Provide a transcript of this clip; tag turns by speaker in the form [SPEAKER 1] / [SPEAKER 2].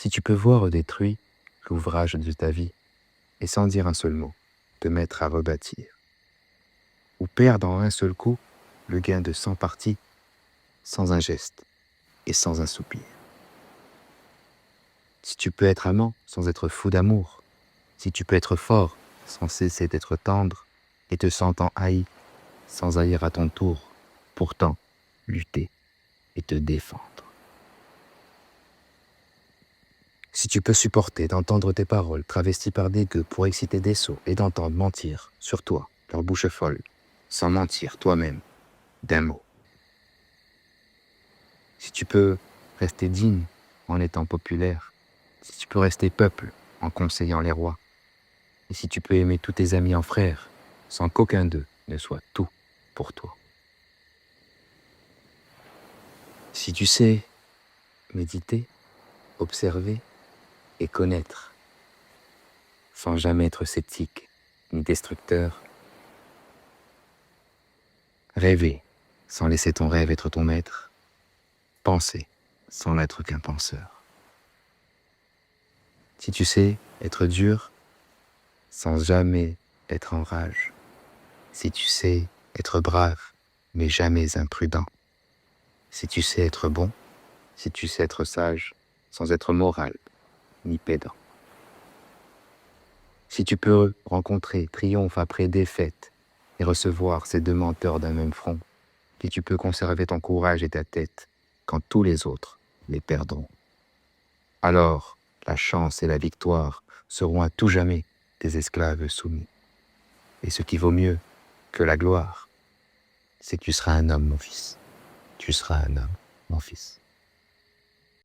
[SPEAKER 1] Si tu peux voir détruit l'ouvrage de ta vie, et sans dire un seul mot, te mettre à rebâtir, ou perdre en un seul coup le gain de 100 parties, sans un geste et sans un soupir. Si tu peux être amant sans être fou d'amour, si tu peux être fort sans cesser d'être tendre, et te sentant haï sans haïr à ton tour, pourtant lutter et te défendre. Si tu peux supporter d'entendre tes paroles travesties par des gueux pour exciter des sots et d'entendre mentir sur toi, leur bouche folle, sans mentir toi-même d'un mot. Si tu peux rester digne en étant populaire, si tu peux rester peuple en conseillant les rois, et si tu peux aimer tous tes amis en frères, sans qu'aucun d'eux ne soit tout pour toi. Si tu sais méditer, observer et connaître, sans jamais être sceptique ni destructeur, rêver sans laisser ton rêve être ton maître, penser sans n'être qu'un penseur. Si tu sais être dur sans jamais être en rage, si tu sais être brave mais jamais imprudent, si tu sais être bon, si tu sais être sage sans être moral ni pédant. Si tu peux rencontrer triomphe après défaite et recevoir ces deux menteurs d'un même front, si tu peux conserver ton courage et ta tête quand tous les autres les perdront, alors la chance et la victoire seront à tout jamais des esclaves soumis. Et ce qui vaut mieux que la gloire, c'est que tu seras un homme, mon fils. Tu seras un homme, mon fils.